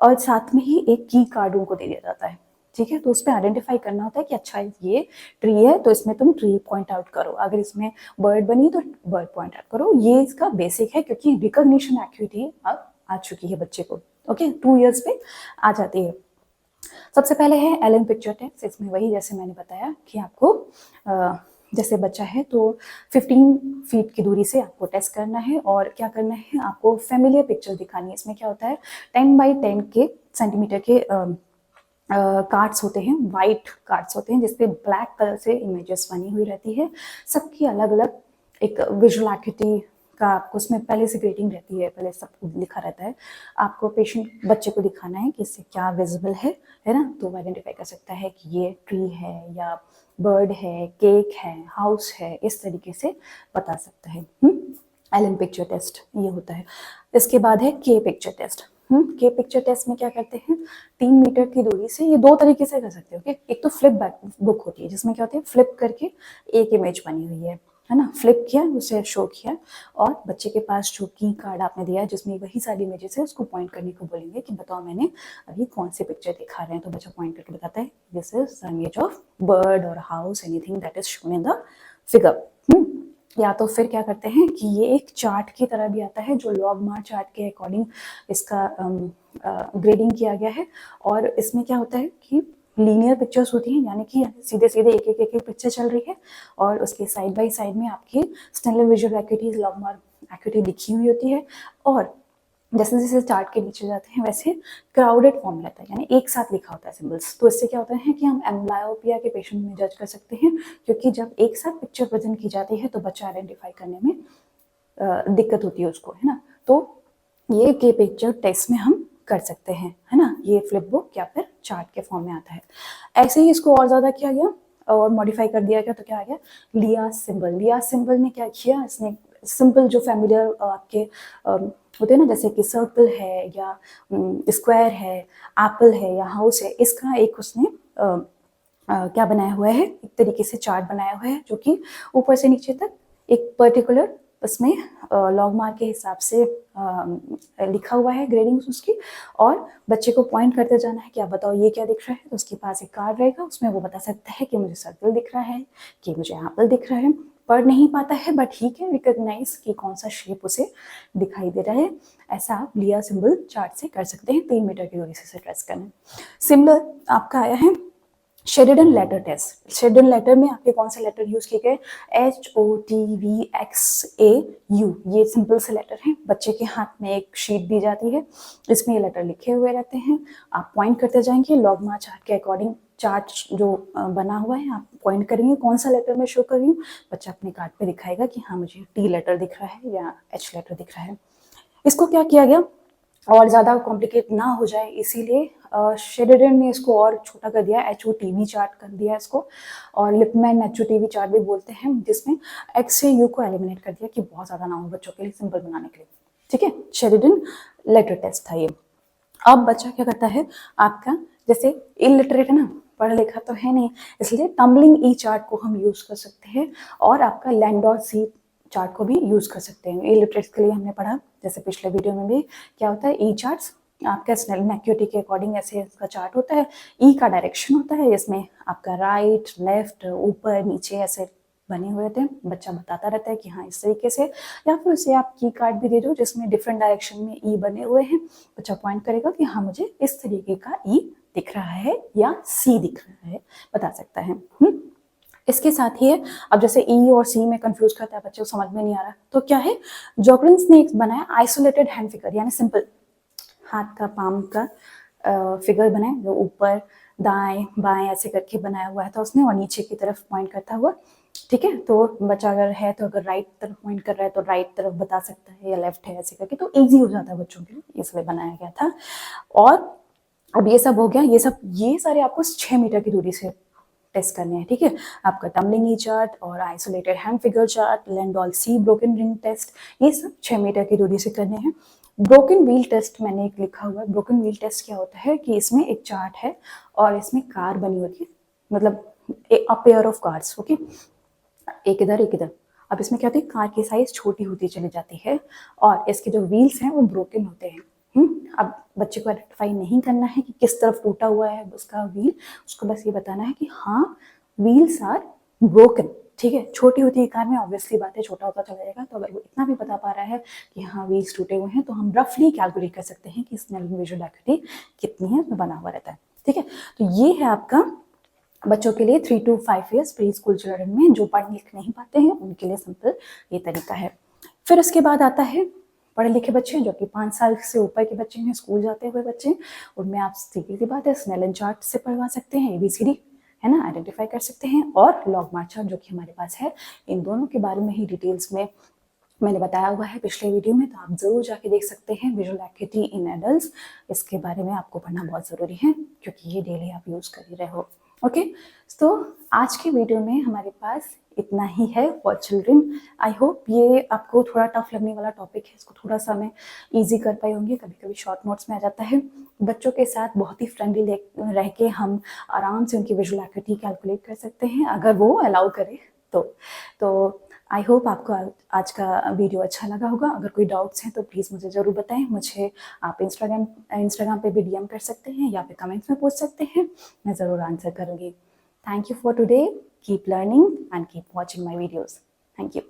साथ में ही एक की कार्ड उनको दे दिया जाता है, ठीक है। तो उस पर आइडेंटिफाई करना होता है कि अच्छा ये ट्री है तो इसमें तुम ट्री पॉइंट आउट करो, अगर इसमें बर्ड बनी तो बर्ड पॉइंट आउट करो। ये इसका बेसिक है, क्योंकि रिकॉग्निशन एक्टिविटी अब आ चुकी है बच्चे को, ओके 2 years पे आ जाती है। सबसे पहले है एलन पिक्चर टेस्ट। इसमें वही जैसे मैंने बताया कि आपको जैसे बच्चा है तो 15 फीट की दूरी से आपको टेस्ट करना है, और क्या करना है, आपको फैमिलियर पिक्चर दिखानी है। इसमें क्या होता है, 10 by 10 के सेंटीमीटर के कार्ड्स होते हैं, वाइट कार्ड्स होते हैं, जिसपे ब्लैक कलर से इमेजेस बनी हुई रहती है, सबकी अलग अलग एक विजुअल एक्टिविटी का आपको उसमें पहले से ग्रेडिंग रहती है, पहले सब कुछ लिखा रहता है। आपको पेशेंट बच्चे को दिखाना है कि इससे क्या विजिबल है ना, तो वो आइडेंटिफाई कर सकता है कि ये ट्री है या बर्ड है, केक है, हाउस है, इस तरीके से बता सकता है। एलन पिक्चर टेस्ट ये होता है। इसके बाद है के पिक्चर टेस्ट। के पिक्चर टेस्ट में क्या करते हैं, 3 मीटर की दूरी से, ये 2 तरीके से कर सकते हो। ओके, एक तो फ्लिप बुक होती है, जिसमें क्या होती है, फ्लिप करके एक इमेज बनी हुई है ना, फ्लिप किया, उसे शो किया, और बच्चे के पास जो की कार्ड आपने दिया है जिसमें वही सारी इमेजेस है, उसको पॉइंट करने को बोलेंगे कि बताओ मैंने अभी कौन सी पिक्चर दिखा रहे हैं, तो बच्चा पॉइंट करके बताता है this is the image of bird और house, anything that is shown in the figure. या तो फिर क्या करते हैं कि ये एक चार्ट की तरह भी आता है, जो लॉगमार चार्ट के अकॉर्डिंग इसका ग्रेडिंग किया गया है, और इसमें क्या होता है कि लीनियर पिक्चर्स होती हैं, यानी कि सीधे सीधे एक पिक्चर चल रही है, और उसके साइड बाय साइड में आपकी स्टेनलर विजुअल एक्टिविटीज, लॉगमार एक्टिविटी लिखी हुई होती है, और जैसे जैसे चार्ट के नीचे जाते हैं वैसे क्राउडेड फॉर्म रहता है, यानी एक साथ लिखा होता है सिंबल्स। तो इससे क्या होता है कि हम एम्ब्लायोपिया के पेशेंट में जज कर सकते हैं, क्योंकि जब एक साथ पिक्चर प्रेजेंट की जाती है तो बच्चा आइडेंटिफाई करने में दिक्कत होती है उसको, है ना। तो ये के पिक्चर टेस्ट में हम कर सकते हैं, है ना, ये फ्लिप बुक या फिर चार्ट के फॉर्म में आता है। ऐसे ही इसको और ज़्यादा किया गया और मॉडिफाई कर दिया गया, तो क्या आ गया, लिया सिंबल। लिया सिंबल ने क्या किया, इसने सिंपल जो फैमिलियर आपके होते हैं ना, जैसे कि सर्कल है या स्क्वायर है, एप्पल है या हाउस है, इसका एक उसने क्या बनाया हुआ है, एक तरीके से चार्ट बनाया हुआ है, जो कि ऊपर से नीचे तक एक पर्टिकुलर उसमें लॉगमार्क के हिसाब से लिखा हुआ है ग्रेडिंग उसकी, और बच्चे को पॉइंट करते जाना है कि आप बताओ ये क्या दिख रहा है, तो उसके पास एक कार्ड रहेगा, उसमें वो बता सकता है कि मुझे सर्कल दिख रहा है, कि मुझे एप्पल दिख रहा है। पढ़ नहीं पाता है बट ही कैन रिकॉग्नाइज कि कौन सा शेप उसे दिखाई दे रहा है। ऐसा आप लिया सिंबल चार्ट से कर सकते हैं, 3 मीटर की दूरी से ट्रेस करना। सिमिलर आपका आया है Sheridan letter test. Sheridan letter में आपके कौन से लेटर यूज किए गए, HOTVXAU, ये सिंपल से लेटर हैं। बच्चे के हाथ में एक शीट दी जाती है, इसमें ये लेटर लिखे हुए रहते हैं, आप पॉइंट करते जाएंगे, लॉगमार्क चार्ट के अकॉर्डिंग चार्ट जो बना हुआ है आप पॉइंट करेंगे कौन सा लेटर मैं शो कर रही हूँ, बच्चा अपने कार्ड पे दिखाएगा कि हाँ मुझे T लेटर दिख रहा है या H लेटर दिख रहा है। इसको क्या किया गया, और ज़्यादा कॉम्प्लिकेट ना हो जाए इसीलिए शेरिडन ने इसको और छोटा कर दिया, HOTV चार्ट कर दिया इसको, और लिपमैन HOTV चार्ट भी बोलते हैं, जिसमें X से U को एलिमिनेट कर दिया कि बहुत ज़्यादा ना हो बच्चों के लिए सिंपल बनाने के लिए। ठीक है, शेरिडन लेटर टेस्ट था ये। अब बच्चा क्या करता है आपका, जैसे इलिटरेट है ना, पढ़ा लिखा तो है नहीं, इसलिए टम्बलिंग ई चार्ट को हम यूज़ कर सकते हैं और आपका लैंडोर सी चार्ट को भी यूज़ कर सकते हैं। इलिटरेट्स के लिए हमने पढ़ा, जैसे पिछले वीडियो में भी, क्या होता है ई चार्ट्स, आपका स्नेल एक्यूटी के अकॉर्डिंग ऐसे इसका चार्ट होता है। ई का डायरेक्शन होता है, इसमें आपका राइट, लेफ्ट, ऊपर, नीचे ऐसे बने हुए थे, बच्चा बताता रहता है कि हाँ इस तरीके से, या फिर उसे आप की कार्ड भी दे दो जिसमें डिफरेंट डायरेक्शन में ई बने हुए हैं, बच्चा पॉइंट करेगा कि हाँ मुझे इस तरीके का ई दिख रहा है या सी दिख रहा है, बता सकता है। इसके साथ ही है, अब जैसे ई और सी में कंफ्यूज करता है बच्चे को, समझ में नहीं आ रहा, तो क्या है, जॉकलिन्स ने एक बनाया आइसोलेटेड हैंड फिगर, यानी सिंपल हाथ का पाम का फिगर बनाए, जो ऊपर दाएं बाएं ऐसे करके बनाया हुआ था उसने, और नीचे की तरफ पॉइंट करता हुआ, ठीक है। तो बच्चा अगर है तो अगर राइट तरफ पॉइंट कर रहा है तो राइट तरफ बता सकता है, या लेफ्ट है ऐसे करके, तो इजी हो जाता है बच्चों के लिए, इसलिए बनाया गया था। और अब ये सब हो गया, ये सारे आपको 6 मीटर की दूरी से टेस्ट करने हैं, ठीक है। आपका टम्बलिंग ई चार्ट और आइसोलेटेड हैंड फिगर चार्ट, लैंडोल सी ब्रोकन रिंग टेस्ट, ये सब 6 मीटर की दूरी से करने हैं। ब्रोकन व्हील टेस्ट मैंने एक लिखा हुआ है। ब्रोकन व्हील टेस्ट क्या होता है कि इसमें एक चार्ट है और इसमें कार बनी होती है, मतलब a pair of cars, okay, एक इधर एक इधर। अब इसमें क्या होता है, कार की साइज छोटी होती चली जाती है और इसके जो व्हील्स हैं वो ब्रोकन होते हैं। अब बच्चे को आइडेंटिफाई नहीं करना है कि किस तरफ टूटा हुआ है उसका व्हील, उसको बस ये बताना है कि हाँ व्हील्स आर ब्रोकन, ठीक है। छोटी होती है कार में, ऑब्वियसली बात है छोटा होता चला जाएगा, तो अगर वो इतना भी बता पा रहा है कि हाँ व्हील्स टूटे हुए हैं, तो हम रफली कैलकुलेट कर सकते हैं कि स्नेलिंग विजुअल एक्यूटी कितनी है, उसमें बना हुआ रहता है, ठीक है। तो ये है आपका बच्चों के लिए 3 to 5 years pre school children में, जो पढ़ लिख नहीं पाते हैं उनके लिए सिंपल ये तरीका है। फिर उसके बाद आता है पढ़े लिखे बच्चे, जो कि 5 साल से ऊपर के बच्चे हैं, स्कूल जाते हुए बच्चे, उनमें आप सीधी सी बात है स्नेलन चार्ट से पढ़वा सकते हैं, ABCD है ना, आइडेंटिफाई कर सकते हैं, और लॉग मार्च चार्ट जो कि हमारे पास है। इन दोनों के बारे में ही डिटेल्स में मैंने बताया हुआ है पिछले वीडियो में, तो आप जरूर जाके देख सकते हैं। विजुअल एक्यूटी इन एडल्ट्स, इसके बारे में आपको पढ़ना बहुत ज़रूरी है क्योंकि ये डेली आप यूज़ कर ही रहे हो, ओके। तो आज के वीडियो में हमारे पास इतना ही है फॉर चिल्ड्रन। आई होप ये आपको थोड़ा टफ लगने वाला टॉपिक है, इसको थोड़ा सा मैं ईजी कर पाई होंगी, कभी कभी शॉर्ट नोट्स में आ जाता है। बच्चों के साथ बहुत ही फ्रेंडली रह के हम आराम से उनकी विजुअल एक्यूटी कैलकुलेट कर सकते हैं, अगर वो अलाउ करे तो आई होप आपको आज का वीडियो अच्छा लगा होगा। अगर कोई डाउट्स हैं तो प्लीज़ मुझे ज़रूर बताएं। मुझे आप इंस्टाग्राम पे भी DM कर सकते हैं या फिर कमेंट्स में पूछ सकते हैं, मैं ज़रूर आंसर करूँगी। Thank you for today, keep learning and keep watching my videos. Thank you.